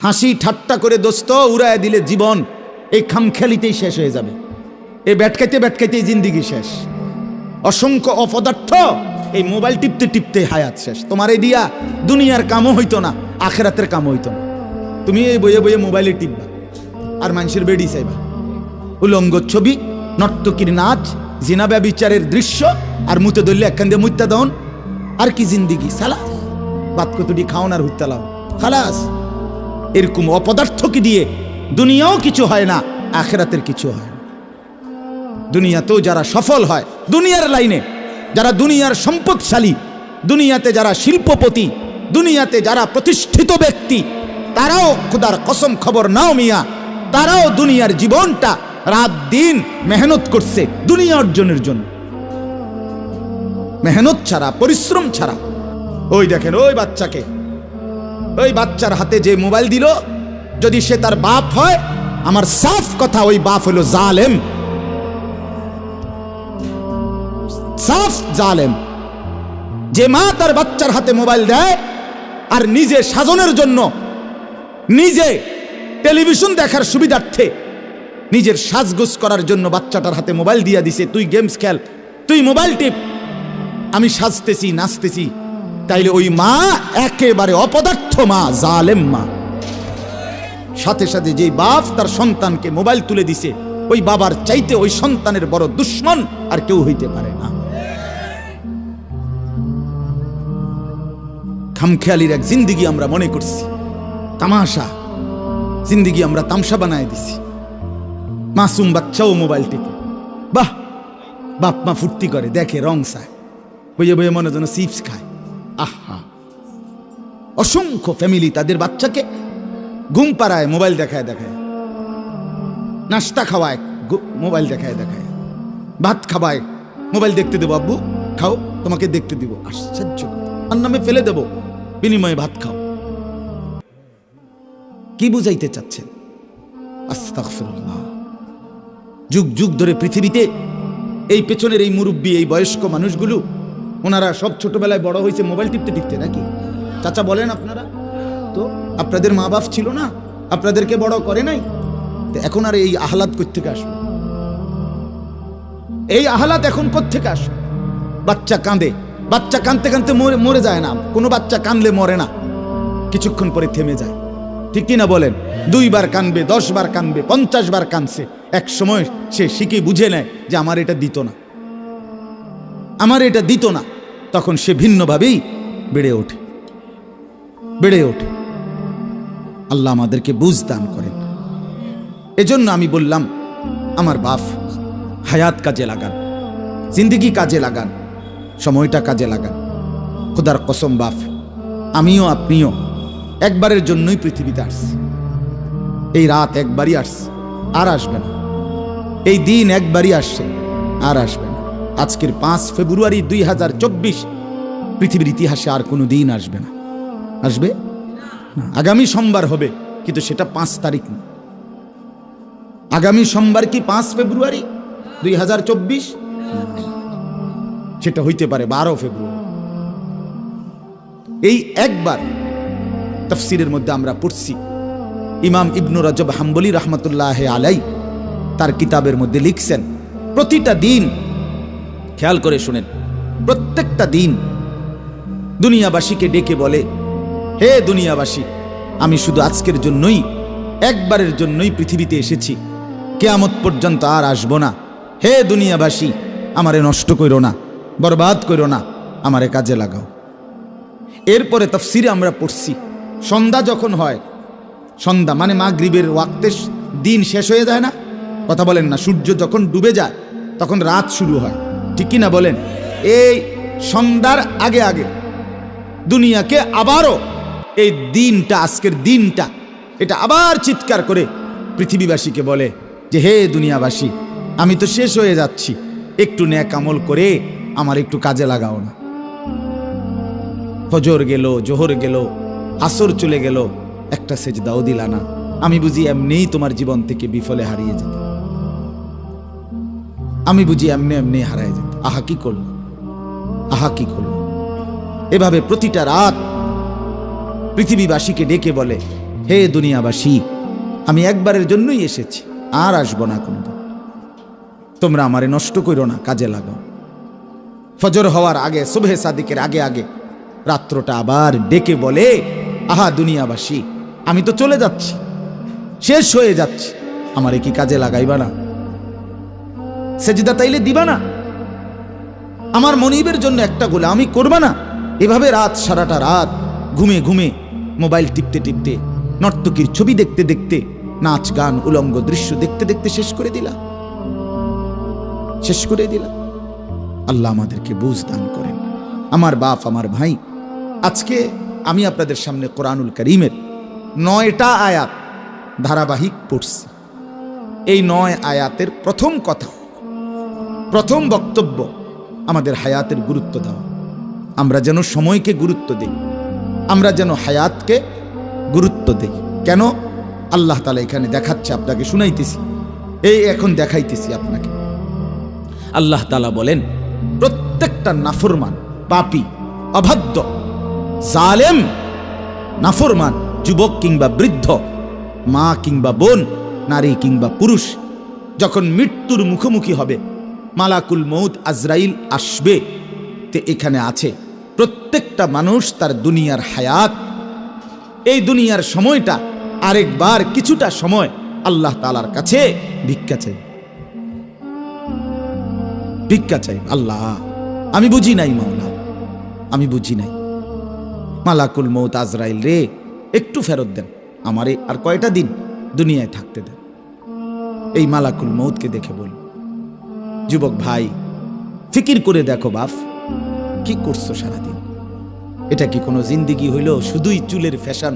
হাসি ঠাট্টা করে দোস্ত উড়ায় দিলে জীবন এই খামখেয়ালিতেই শেষ হয়ে যাবে। এই ব্যাটকাইতে ব্যাটকাইতেই জিন্দিগি শেষ। অসংখ্য অপদার্থ এই মোবাইল টিপতে টিপতে হায়াত শেষ। তোমার এই দিয়া দুনিয়ার কামও হইতো না, আখেরাতের কামও হইতো না। তুমি এই বইয়ে বইয়ে মোবাইলে টিপবা আর মানুষের বেডি চাইবা, উলঙ্গ ছবি, নর্তকীর নাচ, জিনা ব্যভিচারের দৃশ্য, আর মুতে ধরলে একখান দিয়ে মুইতা দাও। আর কি জিন্দিগি? সালাস বাত কতটি খাওন আর হুত্তা লাও, খালাস। এরকম অপদার্থকে দিয়ে দুনিয়াও কিছু হয় না, আখেরাতের কিছু হয় না। দুনিয়াতেও যারা সফল হয়, দুনিয়ার লাইনে যারা দুনিয়ার সম্পদশালী, দুনিয়াতে যারা শিল্পপতি, দুনিয়াতে যারা প্রতিষ্ঠিত ব্যক্তি, তারাও খোদার কসম খবর নাও মিয়া, তারাও দুনিয়ার জীবনটা রাত দিন মেহনত করছে দুনিয়া অর্জনের জন্য। মেহনত ছাড়া, পরিশ্রম ছাড়া। ওই দেখেন ওই বাচ্চাকে, ওই বাচ্চার হাতে যে মোবাইল দিল, যদি সে তার বাপ হয়, আমার সাফ কথা, ওই বাপ হলো জালেম, সাফ জালেম। যে মা তার বাচ্চার হাতে মোবাইল দেয় আর নিজে সাজনের জন্য, নিজে টেলিভিশন দেখার সুবিধার্থে, নিজের সাজগোজ করার জন্য বাচ্চাটার হাতে মোবাইল দিয়ে দিছে, তুই গেমস খেল, তুই মোবাইল টিপ, আমি সাজতেছি নাচতেছি, তাইলে ওই মা একেবারে অপদার্থ মা, জালেম মা। সাথে সাথে যে বাপ তার সন্তানকে মোবাইল তুলে দিছে, ওই বাবার চাইতে ওই সন্তানের বড় দুশ্মন আর কেউ হইতে পারে না। খামখেয়ালির এক জিন্দিগি আমরা মনে করছি তামাশা, জিন্দিগি আমরা তামসা বানায় দিছি। মাসুম বাচ্চাও মোবাইল টিপে, বাহ, বাপ মা ফুর্তি করে, দেখে, রং চায়, বইয়ে বইয়ে মনে যেন চিপস খায়। আহা, অসংখ্য ফ্যামিলি তাদের বাচ্চাকে ঘুম পাড়ায় মোবাইল দেখায় দেখায়, নাস্তা খাওয়ায় মোবাইল দেখায় দেখায়, ভাত খাওয়ায় মোবাইল দেখতে দেবো, আব্বু খাও, তোমাকে দেখতে দিব। আশ্চর্য, তার নামে ফেলে দেব, বিনিময়ে ভাত খাও। কি বুঝাইতে চাচ্ছেন? আস্তাগফিরুল্লাহ। যুগ যুগ ধরে পৃথিবীতে এই পেছনের এই মুরব্বী, এই বয়স্ক মানুষগুলো, ওনারা সব ছোটবেলায় বড় হয়েছে মোবাইল টিপতে টিপতে, নাকি চাচা বলেন আপনারা? তো আপনাদের মা বাপ ছিল না, আপনাদেরকে বড় করে নাই, তো এখন আর এই আহ্লাদ কোত্থেকে আসবে? এই আহ্লাদ এখন কোত্থেকে আসবে? বাচ্চা কাঁদে, বাচ্চা কাঁদতে কাঁদতে মরে যায় না। কোনো বাচ্চা কাঁদলে মরে না, কিছুক্ষণ পরে থেমে যায়, ঠিক কিনা বলেন? 2 বার কাঁদবে, 10 বার কাঁদবে, 50 বার কাঁদছে, এক সময় সে শিখে বুঝে নেয় যে আমার এটা দিত না, আমার এটা দিত না, তখন সে ভিন্নভাবেই বেড়ে ওঠে, বেড়ে ওঠে। আল্লাহ আমাদেরকে বুঝ দান করেন। এজন্য আমি বললাম, আমার বাপ, হায়াত কাজে লাগান, জিন্দিগি কাজে লাগান, সময়টা কাজে লাগান। খোদার কসম বাপ, আমিও আপনিও একবারের জন্যই পৃথিবীতে আসছি। এই রাত একবারই আসছে, আর আসবে না। এই দিন একবারই আসছে, আর আসবে না। আজকের 5 ফেব্রুয়ারি 2024 পৃথিবীর ইতিহাসে আর কোনো দিন আসবে না। আসবে না। আগামী সোমবার হবে, কিন্তু সেটা 5 তারিখ না। আগামী সোমবার কি 5 ফেব্রুয়ারি 2024? সেটা হইতে পারে 12 ফেব্রুয়ারি। এই একবার তাফসীরের মধ্যে আমরা পড়ছি, ইমাম ইবনু রাজব হাম্বলি রহমতুল্লাহ আলাই তার কিতাবের মধ্যে লিখছেন, প্রতিটা দিন, খেয়াল করে শুনেন, প্রত্যেকটা দিন দুনিয়াবাসীকে ডেকে বলে, হে দুনিয়াবাসী, আমি শুধু আজকের জন্যই, একবারের জন্যই পৃথিবীতে এসেছি, কিয়ামত পর্যন্ত আর আসবো না। হে দুনিয়াবাসী, আমারে নষ্ট করো না, বরবাদ করো না, আমারে কাজে লাগাও। এরপরে তাফসীরে আমরা পড়ছি, সন্ধ্যা যখন হয়, সন্ধ্যা মানে মাগরিবের ওয়াক্তে দিন শেষ হয়ে যায় না? কথা বলেন না? সূর্য যখন ডুবে যায় তখন রাত শুরু হয়, ঠিক কি না বলেন? এই সন্ধ্যার আগে আগে দুনিয়াকে আবারও এই দিনটা, আজকের দিনটা, এটা আবার চিৎকার করে পৃথিবীবাসীকে বলে যে, হে দুনিয়াবাসী, আমি তো শেষ হয়ে যাচ্ছি, একটু নেক আমল করে আমার একটু কাজে লাগাও না। ফজর গেল, জোহর গেল, আসর চলে গেল, একটা সেজদাও দিলা না, আমি বুঝি এমনিই তোমার জীবন থেকে বিফলে হারিয়ে যেত, আমি বুঝি এমনি এমনি হারাই যেত। আহা কি করল, আহা কি করল। এভাবে প্রতিটা রাত পৃথিবীবাসীকে ডেকে বলে, হে দুনিয়াবাসী, আমি একবারের জন্যই এসেছি, আর আসবো না কোনোদিন। তোমরা আমারে নষ্ট করো না, কাজে লাগাও। ফজর হওয়ার আগে, সুবহে সাদিকের আগে আগে রাত্রটা আবার ডেকে বলে, আহা দুনিয়াবাসী, আমি তো চলে যাচ্ছি, শেষ হয়ে যাচ্ছি, আমারে কি কাজে লাগাইবা না? সেজদা তাইলে দিবা না? আমার মনিবের জন্য একটা গোলামি করবা না? এভাবে রাত সারাটা রাত ঘুমে ঘুমে মোবাইল টিপতে টিপতে, নর্তকীর ছবি দেখতে দেখতে, নাচ গান উলঙ্গ দৃশ্য দেখতে দেখতে শেষ করে দিলা, শেষ করে দিলা। আল্লাহ আমাদেরকে বুঝ দান করেন। আমার বাপ, আমার ভাই, আজকে আমি আপনাদের সামনে কোরআনুল কারীমের 9টা আয়াত ধারাবাহিক পড়ছি। এই 9 আয়াতের প্রথম কথা, প্রথম বক্তব্য, আমাদের হায়াতের গুরুত্ব দেওয়া। আমরা যেন সময়কে গুরুত্ব দিই, আমরা যেন হায়াতকে গুরুত্ব দিই। কেন? আল্লাহ তাআলা এখানে দেখাচ্ছে, আপনাকে শুনাইতেছি, এই এখন দেখাইতেছি আপনাকে। আল্লাহ তাআলা বলেন, প্রত্যেকটা নাফরমান, পাপী, অবাধ্য, জালেম, নাফরমান যুবক কিংবা বৃদ্ধ, মা কিংবা বোন, নারী কিংবা পুরুষ, যখন মৃত্যুর মুখোমুখি হবে, মালাকুল মউত আজরাইল আসবে, তে এখানে আছে প্রত্যেকটা মানুষ তার দুনিয়ার হায়াত, এই দুনিয়ার সময়টা আরেকবার কিছুটা সময় আল্লাহ তাআলার কাছে ভিক্ষা চাই, ভিক্ষা চাই। আল্লাহ, আমি বুঝি নাই মাওলা, আমি বুঝি নাই। মালাকুল মউত আজরাইল রে, একটু ফেরত দেন, আমারে আর কয়টা দিন দুনিয়ায় থাকতে দেন। এই মালাকুল মউতকে দেখে বল, যুবক ভাই, ফিকির করে দেখো বাপ, কি করছো সারাদিন? এটা কি কোনো জিন্দিগি হইল? শুধুই চুলের ফ্যাশন,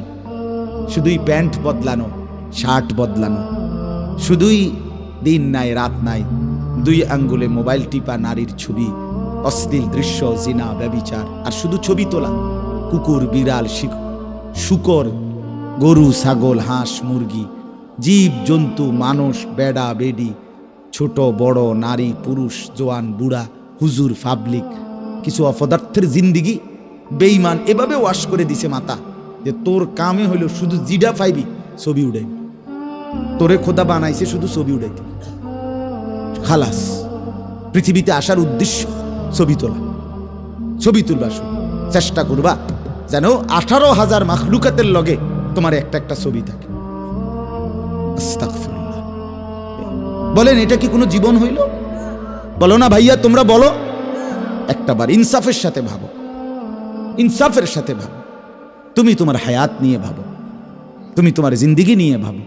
শুধুই প্যান্ট বদলানো, শার্ট বদলানো, শুধুই দিন নাই রাত নাই, 2 আঙ্গুলে মোবাইল টিপা, নারীর ছবি, অশ্লীল দৃশ্য, জিনা, ব্যভিচার, আর শুধু ছবি তোলা। কুকুর, বিড়াল, শুকর, গরু, ছাগল, হাঁস, মুরগি, জীব জন্তু, মানুষ, বেড়া বেডি, ছোট বড়, নারী পুরুষ, জোয়ান বুড়া, হুজুর, পাবলিক, কিছু অপদার্থের জিন্দিগি। বেঈমান এভাবে ওয়াশ করে দিছে মাথা, যে তোর কামে হইল শুধু জিডা পাইবি, ছবি উড়াইবি। তোরে খোদা বানাইছে শুধু ছবি উড়াইতে, খালাস। পৃথিবীতে আসার উদ্দেশ্য ছবি তোলা, ছবি তুলবা। শুধু চেষ্টা করবা যেন 18,000 মাখলুকাতের লগে তোমার একটা একটা ছবি থাকে। আস্তাগফিরুল্লাহ। বলেন, এটা কি কোনো জীবন হইল? বলো না ভাইয়া, তোমরা বলো। একটাবার ইনসাফের সাথে ভাবো, ইনসাফের সাথে ভাবো। তুমি তোমার হায়াত নিয়ে ভাবো, তুমি তোমার জিন্দিগি নিয়ে ভাবো।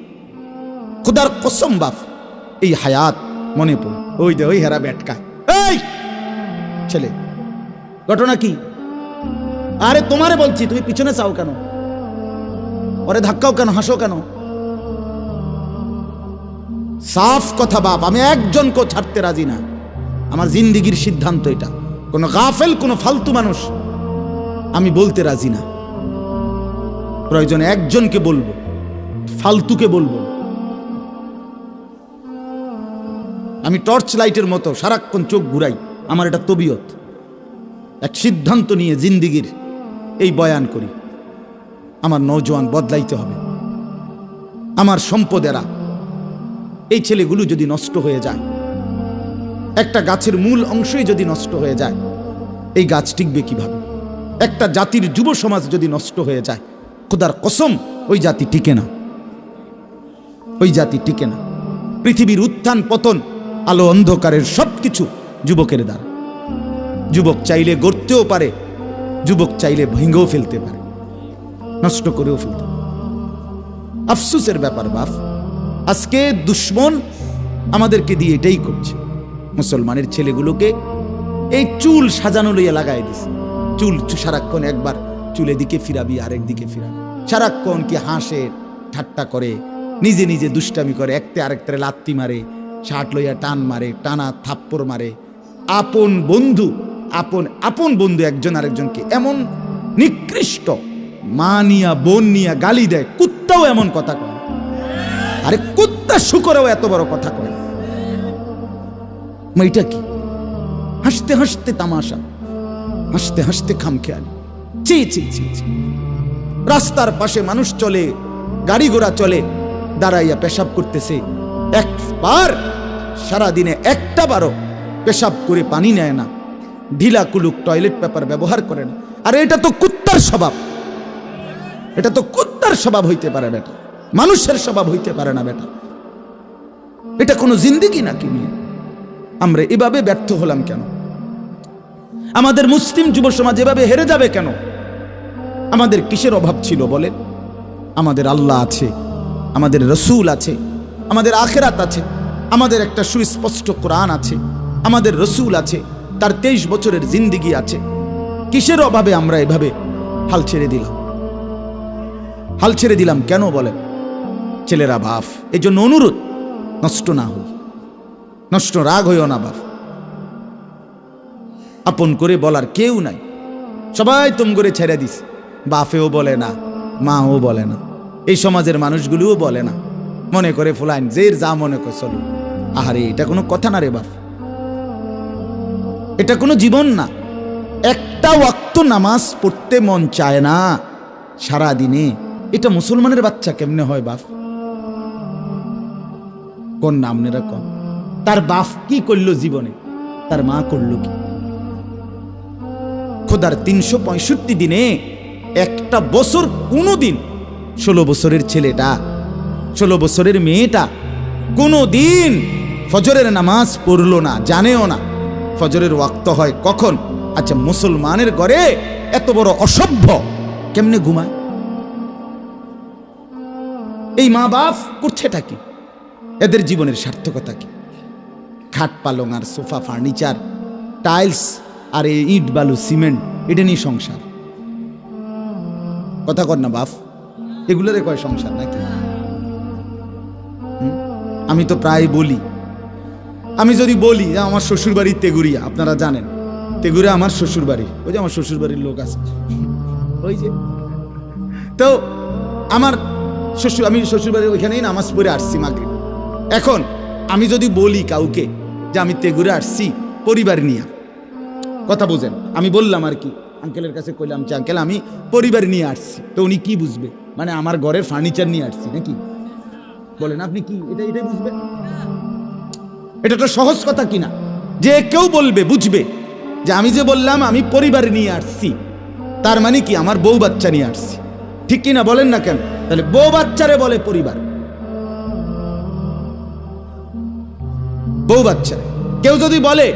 খোদার কসম বাপ, এই হায়াত মনে পড়ে। ওই দে, ওই হেরা বেটকায়, এই ছেলে, ঘটনা কি? আরে তোমারে বলছি, তুমি পিছনে চাও কেন? ওরে ধাক্কাও কেন, হাসো কেন? সাফ কথা বাপ, আমি একজনকেও ছাড়তে রাজি না। আমার জিন্দিগির সিদ্ধান্ত এটা। কোন গাফেল, কোন ফালতু মানুষ আমি বলতে রাজি না। প্রয়োজনে একজনকে বলবো, ফালতুকে বলবো। আমি টর্চ লাইটের মতো সারাক্ষণ চোখ ঘুরাই, আমার এটা তবিয়ত। এক সিদ্ধান্ত নিয়ে জিন্দিগির এই বয়ান করি। আমার নওজোয়ান বদলাইতে হবে। আমার সম্পদেরা, এই ছেলেগুলো যদি নষ্ট হয়ে যায়, একটা গাছের মূল অংশই যদি নষ্ট হয়ে যায়, এই গাছ টিকবে কিভাবে? একটা জাতির যুব সমাজ যদি নষ্ট হয়ে যায়, খোদার কসম ওই জাতি টিকে না, ওই জাতি টিকে না। পৃথিবীর উত্থান পতন, আলো অন্ধকারের সবকিছু যুবকের দ্বারা। যুবক চাইলে গড়তেও পারে, যুবক চাইলে ভেঙেও ফেলতে পারে, নষ্ট করেও ফেলতে পারে। আফসোসের ব্যাপার বাপ, আজকে দুশ্মন আমাদেরকে দিয়ে এটাই করছে। মুসলমানের ছেলেগুলোকে এই চুল সাজানো লইয়া লাগাই দিছে। চুল সারাক্ষণ একবার চুলে দিকে ফিরাবি, আরেক দিকে ফিরাবি, সারাক্ষণ কি হাসে, ঠাট্টা করে, নিজে নিজে দুষ্টামি করে, একতে আরেকটারে লাত্তি মারে, শার্ট লইয়া টান মারে, টানা থাপ্পড় মারে। আপন বন্ধু, আপন বন্ধু একজন আরেকজনকে এমন নিকৃষ্ট, মা নিয়া বোন নিয়া গালি দেয়। কুত্তাও এমন কথা কয়। আরে কুত্তা শুকরেও এত বড় কথা কয়। এটা কি? হাসতে হাসতে তামাশা, হাসতে হাসতে খামখেয়ালি। ছি ছি ছি ছি। রাস্তার পাশে মানুষ চলে, গাড়ি ঘোড়া চলে, দাঁড়াইয়া পেশাব করতেছে, একবার সারাদিনে একটা বারও পেশাব করে পানি নেয় না, ঢিলা কুলুক টয়লেট পেপার ব্যবহার করে না। আর এটা তো কুত্তার স্বভাব, এটা তো কুত্তার স্বভাব হইতে পারে বেটা, মানুষের স্বভাব হইতে পারে না বেটা। এটা কোনো জিন্দেগি নাকি নিয়ে আমরা এভাবে ব্যর্থ হলাম কেন? আমাদের মুসলিম যুব সমাজ এভাবে হেরে যাবে কেন? আমাদের কিসের অভাব ছিল বলেন? আমাদের আল্লাহ আছে, আমাদের রসুল আছে, আমাদের আখেরাত আছে, আমাদের একটা সুস্পষ্ট কোরআন আছে, আমাদের রসুল আছে, তার 23 বছরের জিন্দেগি আছে। কিসের অভাবে আমরা এভাবে হাল ছেড়ে দিলাম? হাল ছেড়ে দিলাম কেন বলেন? ছেলেরা বাপ, এই জন্য অনুরোধ, নষ্ট না হই, নষ্ট রাগ হইও না বাপ। আপন করে বলার কেউ নাই, সবাই তুম করে ছেড়ে দিস, বাপেও বলে না, মাও বলে না, এই সমাজের মানুষগুলোও বলে না, মনে করে ফুলাইন যে যা মনে করে চলো। আহারে, এটা কোনো কথা না রে বাপ, এটা কোনো জীবন না। একটা ওয়াক্ত নামাজ পড়তে মন চায় না সারা দিনে, এটা মুসলমানের বাচ্চা কেমনে হয় বাপ? কোন নাম এরকম? তার বাপ কি করলো জীবনে, তার মা করলো কি? খোদার 365 দিনে একটা বছর কোনো দিন 16 বছরের ছেলেটা, 16 বছরের মেয়েটা কোনো দিন ফজরের নামাজ পড়লো না, জানেও না ফজরের ওয়াক্ত হয় কখন। আচ্ছা, মুসলমানের ঘরে এত বড় অসভ্য কেমনে ঘুমায়? এই মা বাপ করছেটা কি? এদের জীবনের সার্থকতা কি? খাট পালং আর সোফা ফার্নিচার টাইলস আর এই ইট বালু সিমেন্ট, এটা নিয়ে সংসার। কথা কর না বাপ, এগুলোরে কয় সংসার নাকি? আমি তো প্রায় বলি, আমি যদি বলি যে আমার শ্বশুর বাড়ি তেগুরিয়া, আপনারা জানেন তেগুরিয়া আমার শ্বশুর বাড়ি, ওই যে আমার শ্বশুর বাড়ির লোক আছে ওই যে, তো আমার শ্বশুর, আমি শ্বশুর বাড়ির ওইখানেই নামাজ পড়ে আসছি মাগরিব। এখন আমি যদি বলি কাউকে যে আমি তেগুরে আসছি পরিবার নিয়ে, কথা বোঝেন, আমি বললাম আর কি, আঙ্কেলের কাছে কইলাম যে আঙ্কেল আমি পরিবার নিয়ে আসছি, তো উনি কি বুঝবে? মানে আমার ঘরের ফার্নিচার নিয়ে আসছি নাকি? বলেন আপনি কি এটাই বুঝবে? এটা তো সহজ কথা কিনা, যে কেউ বলবে বুঝবে যে আমি যে বললাম আমি পরিবার নিয়ে আসছি, তার মানে কি আমার বউ বাচ্চা নিয়ে আসছি, ঠিক কিনা বলেন না কেন? তাহলে বউ বাচ্চারে বলে পরিবার, বউ বাচ্চারে। কেউ যদি বলে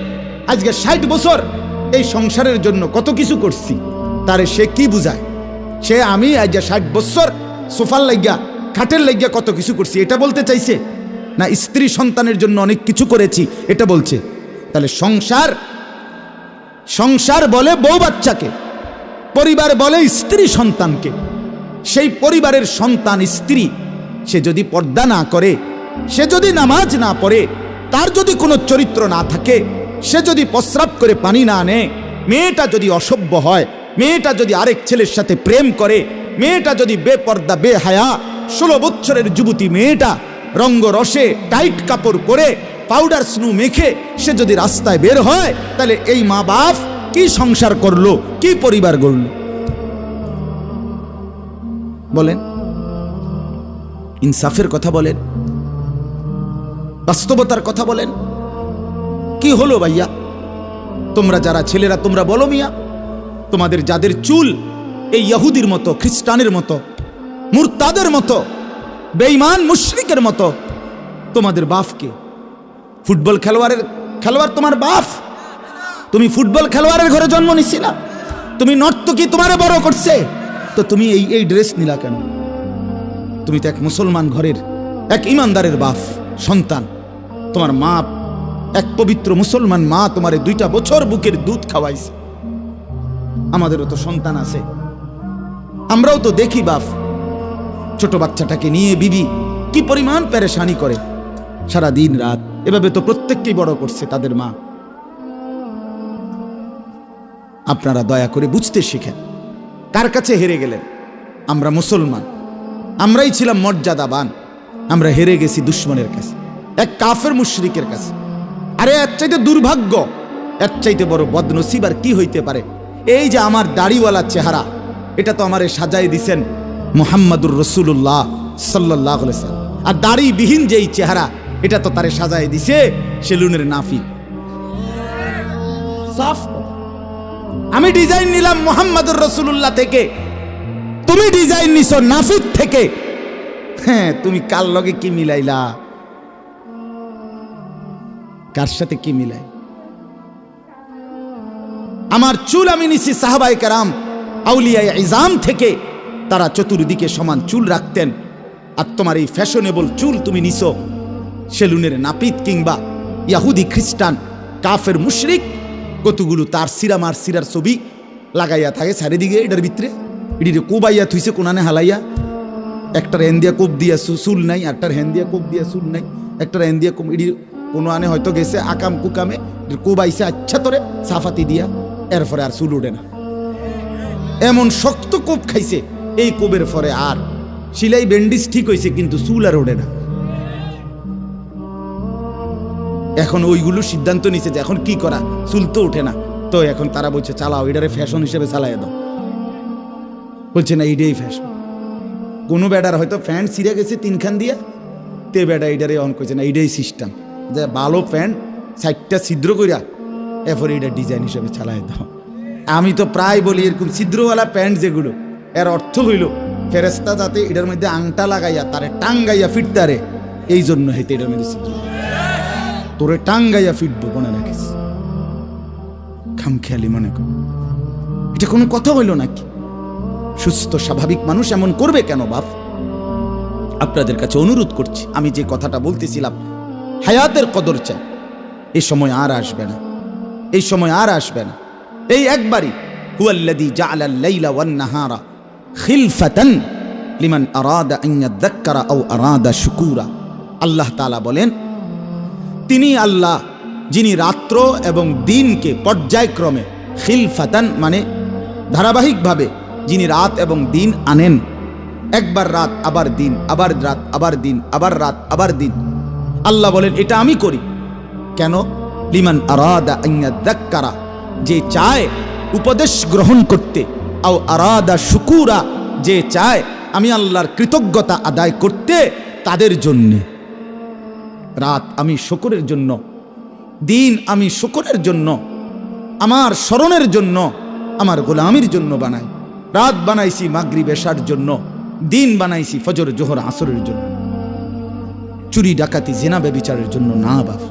আজকে 60 বছর এই সংসারের জন্য কত কিছু করছি, তারে সে কি বুঝায়? সে আমি আজ 60 বছর সোফার লাগিয়া খাটের লাগিয়া কত কিছু করছি এটা বলতে চাইছে, না স্ত্রী সন্তানের জন্য অনেক কিছু করেছি এটা বলছে? তাহলে সংসার বলে বউ বাচ্চাকে, পরিবার বলে স্ত্রী সন্তানকে। সেই পরিবারের সন্তান স্ত্রী, সে যদি পর্দা না করে, সে যদি নামাজ না পড়ে, তার যদি কোনো চরিত্র না থাকে, সে যদি প্রস্রাব করে পানি না আনে, মেয়েটা যদি অসভ্য হয়, মেয়েটা যদি আরেক ছেলের সাথে প্রেম করে, মেয়েটা যদি বেপর্দা বেহায়া 16 বছরের যুবতী মেয়েটা রঙ্গ রসে টাইট কাপড় পরে পাউডার স্নু মেখে সে যদি রাস্তায় বের হয়, তাহলে এই মা বাপ কি সংসার করলো, কি পরিবার গড়ল? বলেন, ইনসাফের কথা বলেন, বাস্তবতার কথা বলেন। কি হলো ভাইয়া? তোমরা যারা ছেলেরা তোমরা বলো মিয়া, তোমাদের যাদের চুল এই ইহুদির মতো, খ্রিস্টানের মতো, মুরতাদের মতো, বেঈমান মুশরিকের মতো, তোমাদের বাপকে ফুটবল খেলোয়াড় তোমার বাপ? তুমি ফুটবল খেলোয়াড়ের ঘরে জন্ম নিছিলা? তুমি নর্তকী তোমারে বড় করছে, তো তুমি এই ড্রেস নিলা কেন? তুমি তো এক মুসলমান ঘরের এক ইমানদারের বাপ সন্তান, তোমার মা এক পবিত্র মুসলমান মা তোমারে 2টা বছর বুকের দুধ খাওয়াইছে। আমাদেরও তো সন্তান আছে, আমরাও তো দেখি বাপ ছোট বাচ্চাটাকে নিয়ে বিবি কি পরিমাণ পেরেশানি করে সারা দিন রাত, এভাবে তো প্রত্যেককেই বড় করছে তাদের মা। আপনারা দয়া করে বুঝতে শিখেন, কার কাছে হেরে গেলেন? আমরা মুসলমান, আমরাই ছিলাম মর্যাদাবান, আমরা হেরে গেছি দুশ্মনের কাছে, এক কাফের মুশরিকের কাছে। আরে এর চাইতে দুর্ভাগ্য, এর চাইতে বড় বদনসিব আর কি হইতে পারে? এই যে আমার দাড়িওয়ালা চেহারা, এটা তো আমারে সাজাই দিছেন মুহাম্মাদুর রাসূলুল্লাহ সাল্লাল্লাহু আলাইহি সাল্লাম। আর দাড়িবিহীন যেই চেহারা, এটা তো তারে সাজায় দিছে সেলুনের নাফিক। সাফ কথা। আমি ডিজাইন নিলাম মুহাম্মদুর রাসূলুল্লাহ থেকে, তুমি ডিজাইন নিছো নাফিক থেকে। হ্যাঁ, তুমি কার লগে কি মিলাইলা, কার সাথে কি মিলাই? আমার চুল আমি নিছি সাহাবায়ে কেরাম আউলিয়ায়ে ইজাম থেকে, তারা চতুর্দিকে সমান চুল রাখতেন। আর তোমার এই ফ্যাশনেবল চুল তুমি নিছো সেলুনের নাপিত কিংবা ইয়াহুদি খ্রিস্টান কাফের মুশরিক, কতগুলো তার সিরামার সিরার ছবি লাগাইয়া থাকে চারিদিকে। এটার ভিতরে এটির কোবাইয়া থুইছে কোনানে হালাইয়া, একটার হ্যান দিয়া কোপ দিয়া চুল নাই, একটার হ্যান দিয়া কোপ দিয়া চুল নাই, একটার হ্যান দিয়া এটির কোনো আনে হয়তো গেছে আকাম কুকামে, কোবাইছে আচ্ছা তোরে সাফাতি দিয়া, এরপরে আর চুল ওঠে না। এমন শক্ত কোপ খাইছে, এই কোবের পরে আর সিলাই ব্যান্ডিজ ঠিক হয়েছে কিন্তু চুল আর ওঠে না। এখন ওইগুলো সিদ্ধান্ত নিছে যে এখন কি করা, চুল তো ওঠে না, তো এখন তারা বলছে চালাও এটারে ফ্যাশন হিসেবে চালাই দাও। বলছে না এইটাই ফ্যাশন। কোনো বেডার হয়তো প্যান্ট ছিঁড়ে গেছে তিনখান দিয়া, তে বেডা এইটারে অন করছে না এইটাই সিস্টেম, যে ভালো প্যান্ট সাইডটা ছিদ্র করিয়া এরপরে এটা ডিজাইন হিসেবে চালাই দাও। আমি তো প্রায় বলি এরকম ছিদ্রওয়ালা প্যান্ট যেগুলো, এর অর্থ হইল ফেরেস্তা যাতে এটার মধ্যে আংটা লাগাইয়া তারে টাঙ্গাইয়া ফিরতারে, এই জন্য হইতে এটার মধ্যে ছিদ্র তোরে টাঙ্গাইয়া ফিরবো মনে রাখিস। খামখেয়ালি মনে কর, এটা কোনো কথা হইল নাকি? সুস্থ স্বাভাবিক মানুষ এমন করবে কেন বাপ? আপনাদের কাছে অনুরোধ করছি, আমি যে কথাটা বলতেছিলাম হায়াতের কদর চাই, এই সময় আর আসবে না, এই সময় আর আসবে না। এই একবারই হুয়াল্লাযী জাআলাল লাইলা ওয়ান নাহারা খিলফাতান লিমান আরাদা আন ইয়াযাক্কারা আও আরাদা শুকুরা। আল্লাহ তাআলা বলেন, তিনি আল্লাহ যিনি রাত্র এবং দিনকে পর্যায়ক্রমে, খিলফাতান মানে ধারাবাহিকভাবে যিনি রাত এবং দিন আনেন, একবার রাত আবার দিন, আবার রাত আবার দিন, আবার রাত আবার দিন। আল্লাহ বলেন এটা আমি করি কেন? লিমান আরাদা আন ইয়াযাক্কারা, যে চায় উপদেশ গ্রহণ করতে, আও আরাদা শুকুরা, যে চায় আমি আল্লাহর কৃতজ্ঞতা আদায় করতে, তাদের জন্যে। রাত আমি শুকরের জন্য, দিন আমি শুকরের জন্য, আমার স্মরণের জন্য, আমার গোলামির জন্য বানাই। রাত বানাইছি মাগরিব এশার জন্য, দিন বানাইছি ফজর জোহর আসরের জন্য, চুরি ডাকাতি জিনা ব্যভিচারের জন্য না বাপ,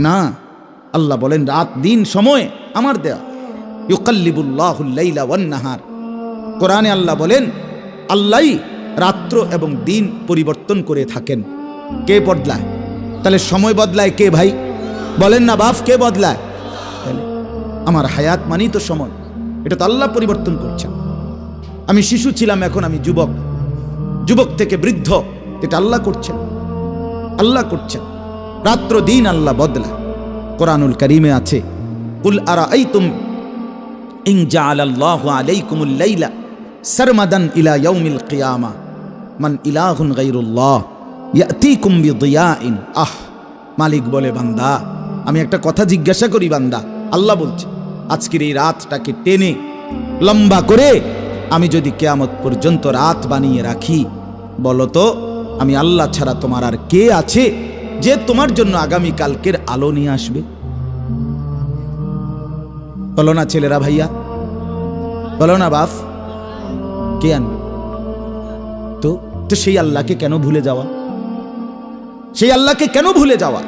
না। আল্লাহ বলেন রাত দিন সময় আমার দেয়া। ইউকাল্লিবুল্লাহুল লাইলা ওয়ান নাহার, কোরআনে আল্লাহ বলেন আল্লাহই রাত্র এবং দিন পরিবর্তন করে থাকেন। কে বদলায়? তাহলে সময় বদলায় কে ভাই? বলেন না বাপ, কে বদলায়? তাহলে আমার হায়াত মানেই তো সময়, এটা তো আল্লাহ পরিবর্তন করছেন। আমি শিশু ছিলাম, এখন আমি যুবক, যুবক থেকে বৃদ্ধ, এটা আল্লাহ করছেন, আল্লাহ করছেন। রাত্র দিন আল্লাহ বদলায়। কোরআনুল কারীমে আছে, কুল আরাআইতুম ইন জাআলাল্লাহু আলাইকুমুল লাইলা সারমাদান ইলা ইয়াউমিল কিয়ামা মান ইলাহুন গায়রুল্লাহ ইয়াতিকুম বিদিয়াইন। মালিক বলে, বান্দা আমি একটা কথা জিজ্ঞাসা করি বান্দা, আল্লাহ বলছে আজকের এই রাতটাকে টেনে লম্বা করে আমি যদি কিয়ামত পর্যন্ত রাত বানিয়ে রাখি, বলো তো আমি আল্লাহ ছাড়া তোমার আর কে আছে যে তোমার জন্য আগামী কালকের আলো নিয়ে আসবে? বলো না ছেলেরা, ভাইয়া বলো না বাপ, কে আনবে? তো সেই আল্লাহকে কেন ভুলে যাওয়া? সেই আল্লাহকে কেন ভুলে যাওয়া?